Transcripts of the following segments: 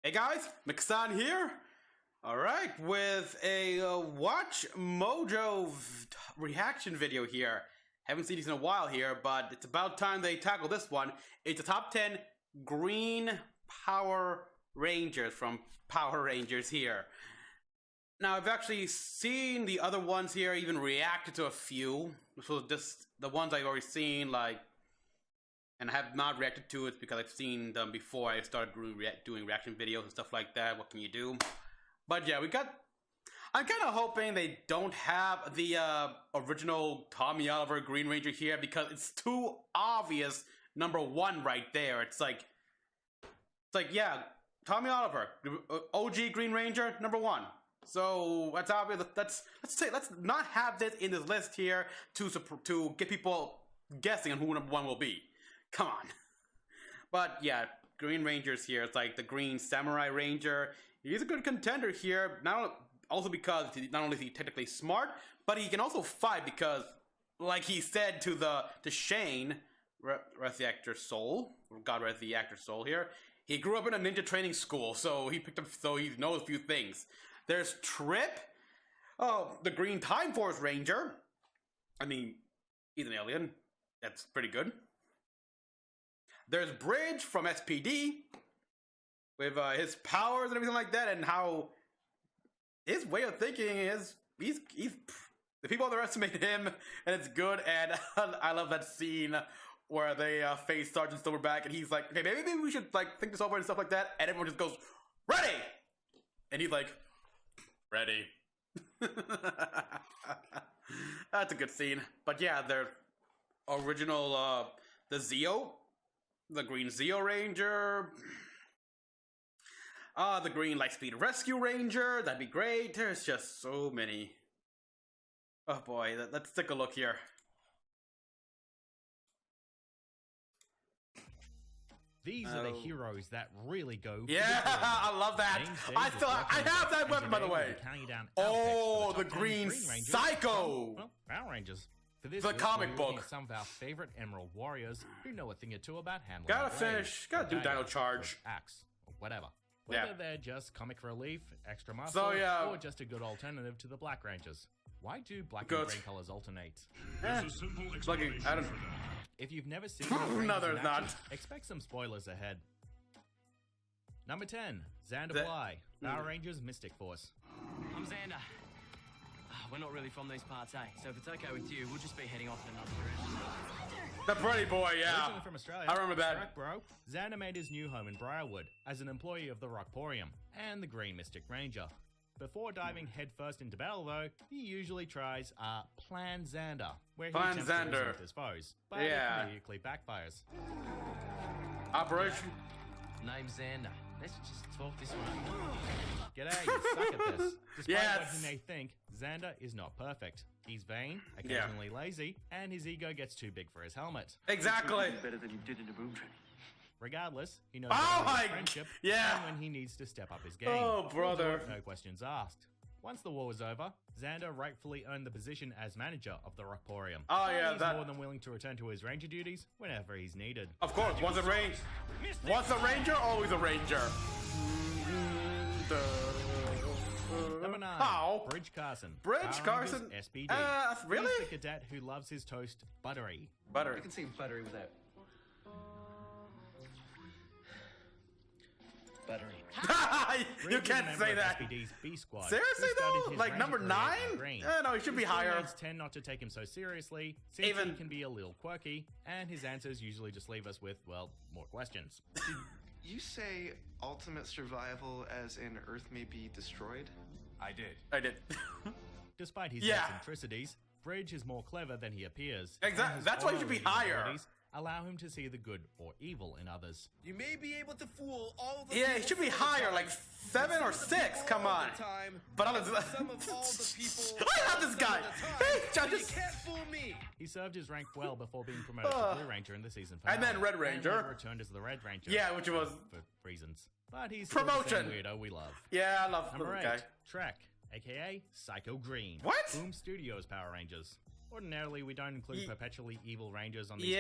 Hey guys, Mecha-san here. Alright, with a Watch Mojo reaction video here. Haven't seen these in a while here, but it's about time they tackle this one. It's the top 10 green Power Rangers from Power Rangers here. Now, I've actually seen the other ones here, even reacted to a few. So just the ones I've already seen, like, and I have not reacted to it because I've seen them before I started doing reaction videos and stuff like that. What can you do? But yeah, I'm kind of hoping they don't have the original Tommy Oliver Green Ranger here because it's too obvious. Number one right there. It's like yeah, Tommy Oliver, OG Green Ranger, number one. So that's obvious. Let's not have this in this list here to get people guessing on who number one will be. Come on. But yeah, Green Ranger's here. It's like the Green Samurai Ranger. He's a good contender here. Also because not only is he technically smart, but he can also fight because, like he said to Shane, rest the actor's soul. God rest the actor's soul here. He grew up in a ninja training school, so he knows a few things. There's Trip, the Green Time Force Ranger. I mean, he's an alien. That's pretty good. There's Bridge from SPD, with his powers and everything like that, and how his way of thinking is, he's the people underestimate him, and it's good. And I love that scene where they face Sergeant Silverback, and he's like, okay, maybe we should like think this over and stuff like that, and everyone just goes, ready! And he's like, ready. That's a good scene. But yeah, their original, the Zeo, the Green Zeo Ranger, the Green Lightspeed Rescue Ranger, that'd be great. There's just so many. Oh boy, let's take a look here. These are the heroes that really go. Yeah, I love that. I have that weapon, by the way. Oh, the Green Psycho. Well, Power Rangers. For this the comic book. Some of our favorite Emerald Warriors who know a thing or two about handling. Gotta do Dino Charge. Axe, or whatever. Whether they're just comic relief, extra muscle, or just a good alternative to the Black Rangers. Why do black and green colors alternate? There's a simple explanation for that. If you've never seen no, there's not. Expect some spoilers ahead. Number 10, Xander Bly, Power Rangers Mystic Force. I'm Xander. We're not really from these parts, eh? So if it's okay with you, we'll just be heading off in another direction. The pretty boy, yeah. Originally from Australia, I remember that. Correct, bro. Xander made his new home in Briarwood as an employee of the Rockporium and the Green Mystic Ranger. Before diving headfirst into battle, though, he usually tries Plan Xander, where he attempts to resolve his foes, but it immediately backfires. Operation. Name's Xander. Let's just talk this way. G'day, you suck at this. Despite what you may think, Xander is not perfect. He's vain, occasionally lazy, and his ego gets too big for his helmet. Exactly. Better than you did in the boom training. Regardless, he knows his friendship and when he needs to step up his game. Oh, brother. No questions asked. Once the war was over, Xander rightfully earned the position as manager of the Rockporium. Oh, yeah, he's more than willing to return to his ranger duties whenever he's needed. Of course, once a ranger, always a ranger. Number 9, Bridge Carson. Bridge Carson? SPD. Really? He's the cadet who loves his toast buttery. You can seem buttery without buttery. You can't say that. SPD's B Squad. Seriously though? Like number 9? No, he should be higher. Teammates tend not to take him so seriously, since he can be a little quirky, and his answers usually just leave us with, well, more questions. You say ultimate survival as in Earth may be destroyed? I did. Despite his eccentricities, Bridge is more clever than he appears. Exactly. That's why he should be higher. Allow him to see the good or evil in others. You may be able to fool all the he should be higher, like 7 or 6. Come on. But some of all the people. I love this guy. You can't fool me. He served his rank well before being promoted to Blue Ranger in the season finale. And then Red Ranger. And returned as the Red Ranger. Yeah, which was for reasons. But he's promotion. The same weirdo we love. Yeah, I love Number 8, guy. Trek, aka Psycho Green. What? Boom Studios Power Rangers. Ordinarily, we don't include perpetually evil rangers on these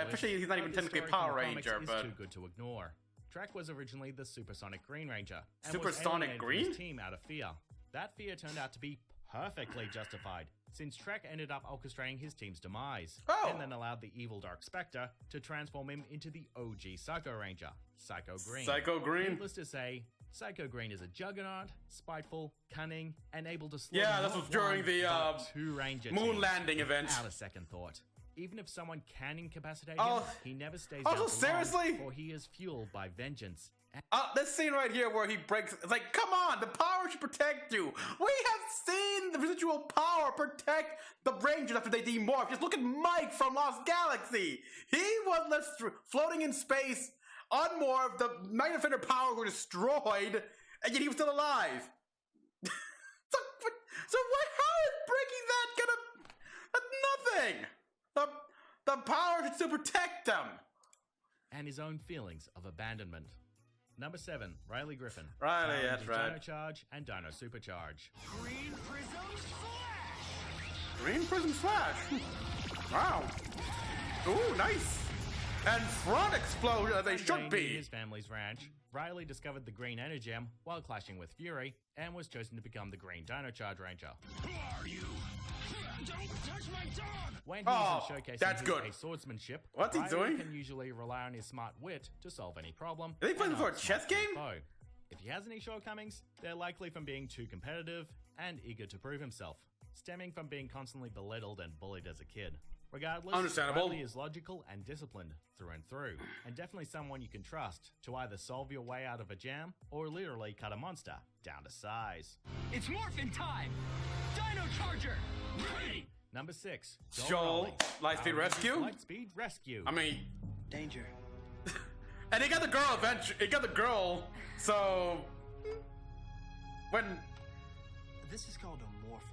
especially he's not even technically a Power Ranger, but too good to ignore. Trek was originally the Supersonic Green Ranger and Supersonic was alienated from Green? his team out of fear. That fear turned out to be perfectly justified, since Trek ended up orchestrating his team's demise, and then allowed the evil Dark Spectre to transform him into the OG Psycho Ranger, Psycho Green. Psycho Green? Needless to say, Psycho Green is a juggernaut, spiteful, cunning, and able to slaughter Yeah, this not was during one, the but two Ranger moon teams landing event. without a second thought. Even if someone can incapacitate Oh. him, he never stays Oh, down for seriously? long, for he is fueled by vengeance. This scene right here where he breaks, it's like, come on, the power should protect you. We have seen the residual power protect the Rangers after they demorph. Just look at Mike from Lost Galaxy. He was left floating in space, unmorphed, the Magna Defender power were destroyed, and yet he was still alive. so what, how is breaking that gonna, that's nothing. The power should still protect them. And his own feelings of abandonment. Number 7, Riley Griffin. Riley, Power that's Rangers right. Dino Charge and Dino Supercharge. Green Prism Slash! Green Prism Slash. Wow. Ooh, nice. And front explosion as they One should day near be. his family's ranch, Riley discovered the Green Energem while clashing with Fury and was chosen to become the Green Dino Charge Ranger. Who are you? Don't touch my dog! When he Oh, isn't showcasing that's his good. ace swordsmanship, What's he Riley doing? can usually rely on his smart wit to solve any problem. Are they playing and for a outsmart chess his game? foe. If he has any shortcomings, they're likely from being too competitive and eager to prove himself, stemming from being constantly belittled and bullied as a kid. Regardless, Understandable. Riley is logical and disciplined through and through, and definitely someone you can trust to either solve your way out of a jam or literally cut a monster down to size. It's morphin' time! Dino Charger! Ready! Number 6, Joel, Rowley. Lightspeed Power Rangers Rescue? Lightspeed Rescue. I mean, Danger. and he got the girl eventually. He got the girl. So when. This is called a morpher.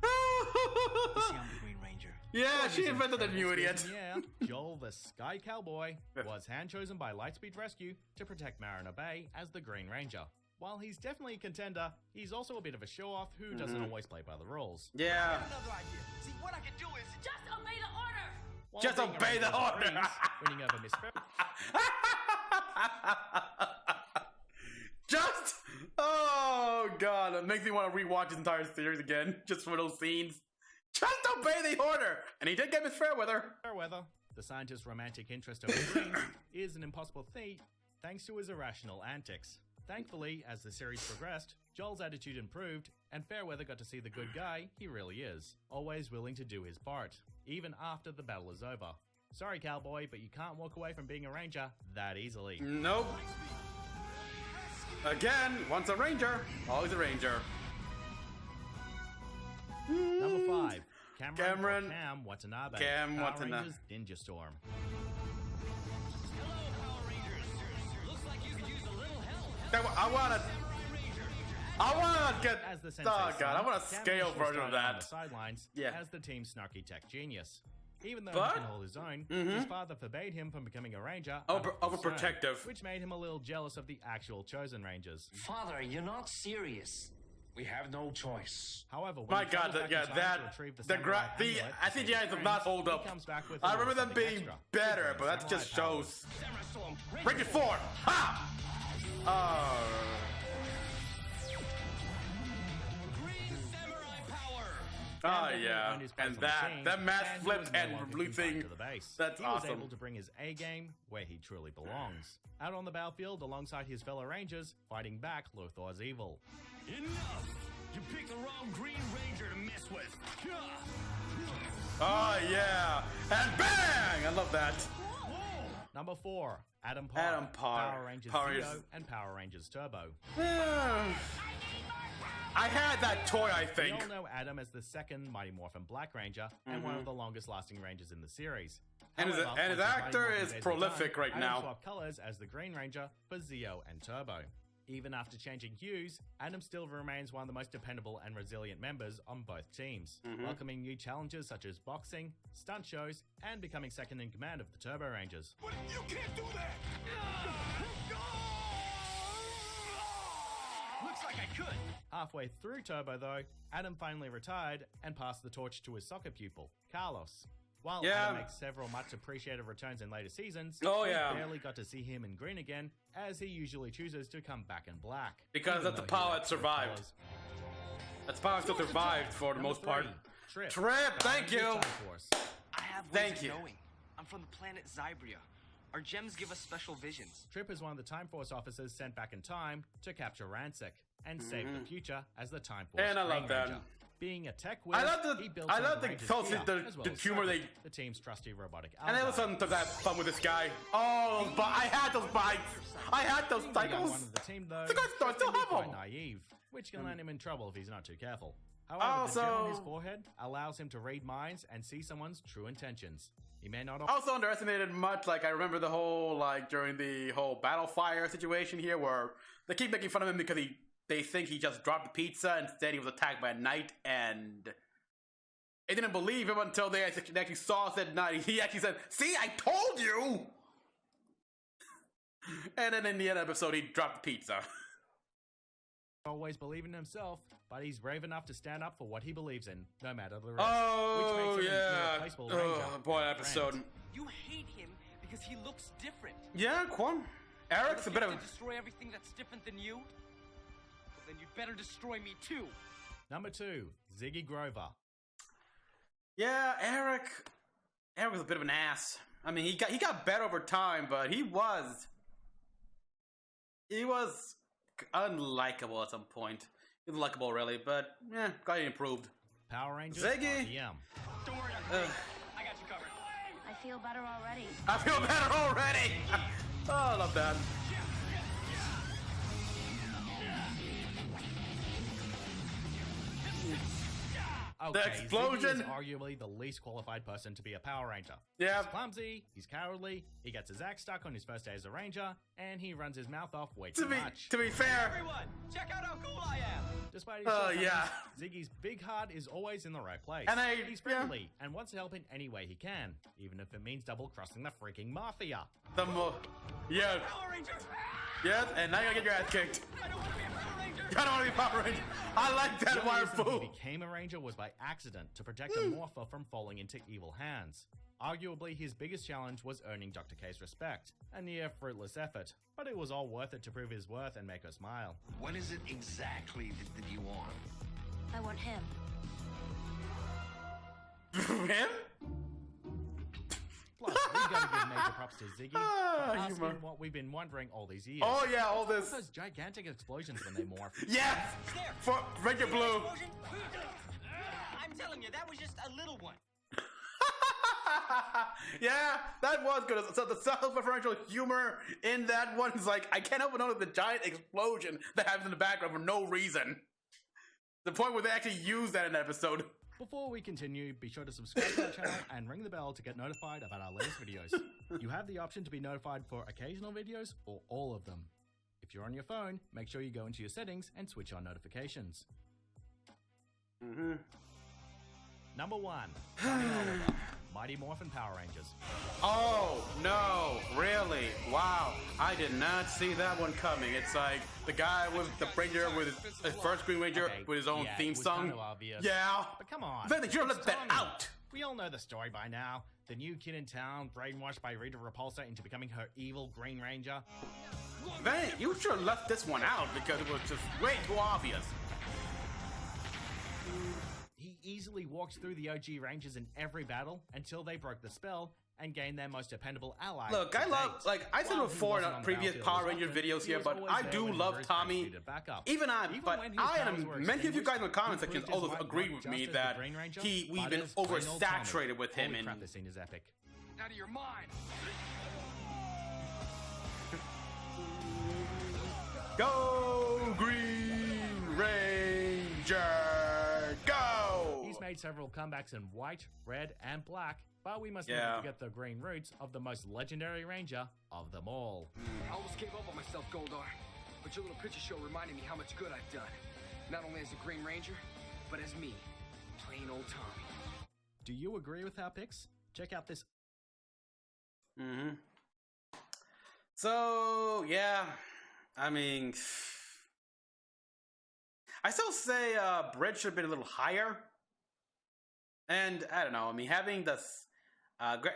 You see, I'm the Green Ranger. Yeah, she invented the new idiot. Yeah, Joel the Sky Cowboy was hand-chosen by Lightspeed Rescue to protect Mariner Bay as the Green Ranger. While he's definitely a contender, he's also a bit of a show-off who doesn't always play by the rules. Yeah. Another idea. See, what I can do is Just obey the order! While Just being obey the arranged as order. Greens, winning over Miss Just. Oh god, it makes me want to rewatch this entire series again, just for those scenes. Just obey the order, and he did get Miss Fairweather. Fairweather, the scientist's romantic interest over Greens, is an impossible feat thanks to his irrational antics. Thankfully, as the series progressed, Joel's attitude improved, and Fairweather got to see the good guy he really is, always willing to do his part, even after the battle is over. Sorry, Cowboy, but you can't walk away from being a ranger that easily. Nope. Again, once a ranger, always a ranger. Number 5, Cameron- Cam Watanabe. Cam Power Watanabe. Rangers Ninja Storm. Hello, Power Rangers! Looks like you could use a little help. I wanna get. As the sensei Oh god, I want a Cam scale initially version of started on the that. sidelines Yeah. as the team's snarky tech genius. Even though But- he can hold his own, his father forbade him from becoming a ranger. out of concern, Overprotective. which made him a little jealous of the actual chosen rangers. Father, you're not serious. We have no choice. However, when My he god, travels back yeah, in time that to retrieve the samurai the amulet I to think save the his does not friends, hold he up. comes back with I a little remember them something being extra. better, Big but that samurai just powers. shows. Break it forward! Ha! Green Samurai Power! Oh definitely yeah, earned his place and on the team, that mask and he flip was no and longer blue confined thing. to the base. That's he was awesome. able to bring his A game where he truly belongs. Out on the battlefield alongside his fellow rangers, fighting back Lothor's evil. Enough! You picked the wrong Green Ranger to mess with. Oh yeah, and bang! I love that. Number 4, Adam Parr. Adam Parr. Power Rangers Power Zeo Rangers- and Power Rangers Turbo. I had that toy, I We think. all know Adam as the second Mighty Morphin Black Ranger and one of the longest lasting Rangers in the series. And his- However, and his once Mighty actor Morphin is days were prolific done, right Adam now. swapped colors as the Green Ranger for Zeo and Turbo. Even after changing hues, Adam still remains one of the most dependable and resilient members on both teams, welcoming new challenges such as boxing, stunt shows, and becoming second in command of the Turbo Rangers. But you can't do that! Looks like I could. Halfway through Turbo, though, Adam finally retired and passed the torch to his soccer pupil, Carlos. While Yeah. Adam makes several much appreciated returns in later seasons, Oh, we yeah. barely got to see him in green again, as he usually chooses to come back in black. Because even that's the though he power that likes both survived. colours. That's probably still survived for the Number most part. 3, Trip. Trip, thank Starring you. Time Force. I have ways Thank of you. knowing. I'm from the planet Zybria. Our gems give us special visions. Trip is one of the Time Force officers sent back in time to capture Rancic and save the future as the Time Force. And I love Green that. Ranger. Being a tech whiz, I love he the built I some love of the Ranger's close gear, the as well as humor they Serpent, the team's trusty robotic and there was ally. something to that fun with this guy. Oh, but I had those bikes. I had those Being the young cycles. one of the team, though, The guys still Trip can be have quite them. naive, which can land him in trouble if he's not too careful. However, the gem on his forehead allows him to read minds and see someone's true intentions. He may not Also underestimated much. Like I remember the whole during the whole battle fire situation here, where they keep making fun of him because they think he just dropped the pizza. Instead, he was attacked by a knight, and they didn't believe him until they actually saw said knight. He actually said, "See, I told you." And then in the end episode, he dropped the pizza. always believe in himself, but he's brave enough to stand up for what he believes in, no matter the risk. Oh which makes him an yeah, irreplaceable ranger oh, boy, and episode. friend. You hate him because he looks different. Yeah, Quan. Eric's a If bit you of have to destroy everything that's different than you, then you'd better destroy me too. Number 2, Ziggy Grover. yeah. Eric was a bit of an ass. I mean, he got better over time, but he was unlikable at some point. He was likable, really, but yeah, got improved. Power Rangers Ziggy. RPM. Don't worry, Uh, I got you covered. I feel better already. I feel better already. Oh, I love that. Okay, The explosion. Ziggy is arguably the least qualified person to be a Power Ranger. Yeah. He's clumsy, he's cowardly, he gets his axe stuck on his first day as a Ranger, and he runs his mouth off way too much. To be fair, Everyone, check out how cool I am. Despite his Oh, shortcomings, yeah. Ziggy's big heart is always in the right place. And he's yeah. friendly and wants to help in any way he can, even if it means double-crossing the freaking Mafia. the more, yeah, Power Rangers! yes, and now you gotta get your ass kicked. I don't want to be a Power Ranger. I don't want to be Power Ranger. I like The that only wire reason fool. he became a Ranger was by accident to protect a Morpher from falling into evil hands. Arguably, his biggest challenge was earning Dr. K's respect, a near fruitless effort, but it was all worth it to prove his worth and make her smile. What is it exactly that you want? I want him. Him? Plus, we've got to give major props to Ziggy Ah, for asking humor. what we've been wondering all these years. Oh yeah, all this. Those gigantic explosions when they morph. Yes, for Ranger Blue. Explosion? I'm telling you, that was just a little one. Yeah, that was good. So the self-referential humor in that one is like, I can't help but notice the giant explosion that happens in the background for no reason. The point where they actually use that in an episode. Before we continue, be sure to subscribe to our channel and ring the bell to get notified about our latest videos. You have the option to be notified for occasional videos or all of them. If you're on your phone, make sure you go into your settings and switch on notifications. Number 1, Johnny Oliver, Mighty Morphin Power Rangers. Oh, no, really? Wow, I did not see that one coming. It's like the guy with the Ranger with his first Green Ranger Okay, with his own yeah, thing it was song. kind of obvious. Yeah. But come on. Then you should have it's left that Tommy. out. We all know the story by now. The new kid in town, brainwashed by Rita Repulsa into becoming her evil Green Ranger. Then you should have left this one out because it was just way too obvious. He easily walked through the OG Rangers in every battle until they broke the spell and gained their most dependable ally. Look, to I love, date. like I said While he before in wasn't on the previous battlefield Power as Ranger often, videos he here, was but always I there do when love Bruce Tommy. needed backup. Even I, Even but when his I powers am were many of you guys in the comments extinguished, section he proved always his agree might with not me just as the that Green Ranger, we've but been as plain old oversaturated Tommy. with him Holy and crap, this scene is epic. Out of your mind. go Green Ranger, go! He's made several comebacks in white, red, and black, but we must Yeah. never forget the green roots of the most legendary Ranger of them all. I almost gave up on myself, Goldar. But your little picture show reminded me how much good I've done. Not only as a Green Ranger, but as me, plain old Tommy. Do you agree with our picks? Check out this. So yeah, I mean, I still say Bridge should have been a little higher. And I don't know. I mean, having this Great.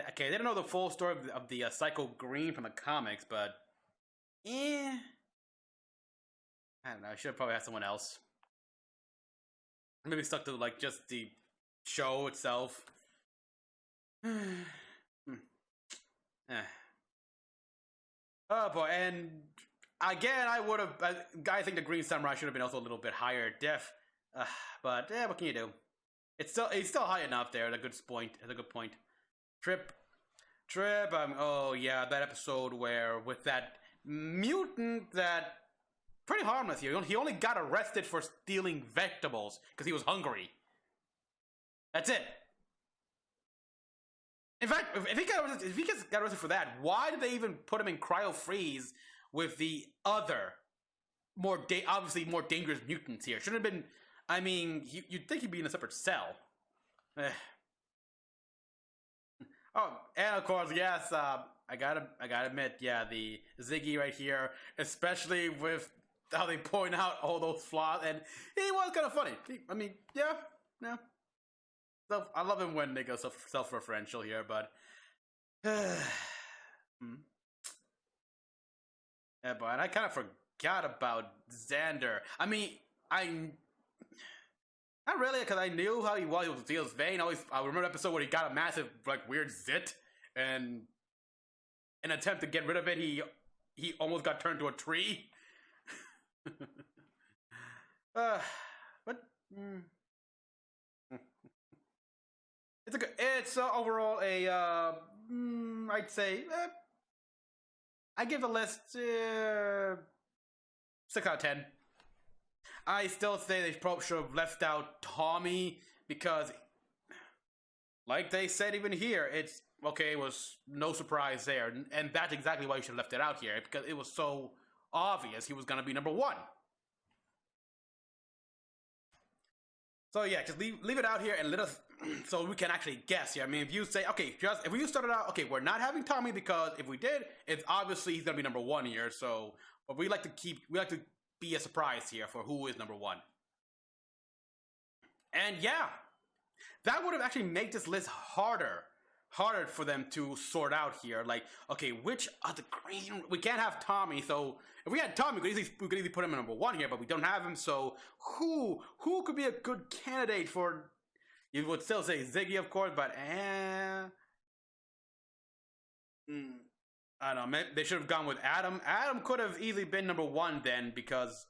Okay, they don't know the full story of the Psycho Green from the comics, but I don't know. I should have probably had someone else. Maybe stuck to like just the show itself. Oh boy, and again, I think the Green Samurai should have been also a little bit higher def, but what can you do? It's still high enough there. At a good point. At a good point. Trip. Oh yeah, that episode where with that mutant that pretty harmless here. He only got arrested for stealing vegetables because he was hungry. That's it. In fact, if he got arrested for that, why did they even put him in cryo freeze with the other, obviously more dangerous mutants here? Shouldn't have been. I mean, you'd think he'd be in a separate cell. Oh, and of course, yes, I gotta admit, yeah, the Ziggy right here, especially with how they point out all those flaws, and he was kind of funny. I mean, yeah. So I love him when they go self-referential here, but yeah, but I kind of forgot about Xander. I mean, not really, because I knew how he was with Zeal's vein. I remember the episode where he got a massive, like, weird zit, and in an attempt to get rid of it, he almost got turned to a tree. But it's overall a I'd say I give the list 6 out of 10. I still say they probably should have left out Tommy because, like they said even here, it was no surprise there, and that's exactly why you should have left it out here, because it was so obvious he was going to be number 1. So yeah, just leave it out here and let us, so we can actually guess here. I mean, if you say, okay, if we started out, okay, we're not having Tommy because if we did, it's obviously he's going to be number 1 here, so, but we like to be a surprise here for who is number 1. And yeah, that would have actually made this list harder for them to sort out here. Like, okay, which of the green, we can't have Tommy, so if we had Tommy, we could easily put him at number 1 here, but we don't have him, so who could be a good candidate for, you would still say Ziggy, of course, but I don't know, they should have gone with Adam. Adam could have easily been number 1 then, because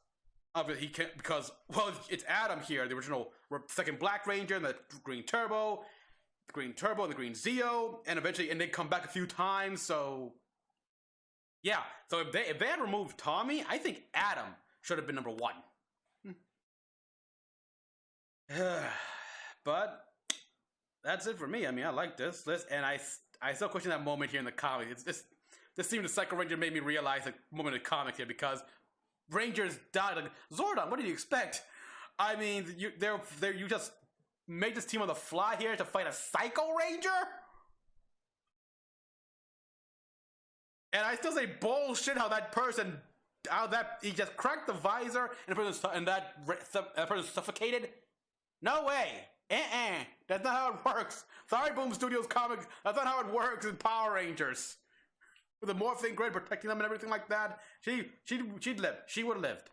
it's Adam here, the original second Black Ranger, and the Green Turbo, and the Green Zeo, and they come back a few times, so yeah. So if they had removed Tommy, I think Adam should have been number 1. But that's it for me. I mean, I like this list, and I still question that moment here in the comics. This scene with the Psycho Ranger made me realize the moment in the comics here, because Rangers died. Like, Zordon, what did you expect? I mean, you just made this team on the fly here to fight a Psycho Ranger? And I still say bullshit how he just cracked the visor and that person suffocated? No way. That's not how it works. Sorry, Boom Studios Comics. That's not how it works in Power Rangers. With the morphing grid protecting them and everything like that, she'd live. She would have lived.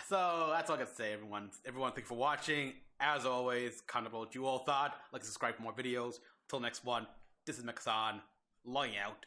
So that's all I can say, everyone. Everyone, thank you for watching. As always, comment below what you all thought. Like and subscribe for more videos. Till next one, this is Mecha-san, logging out.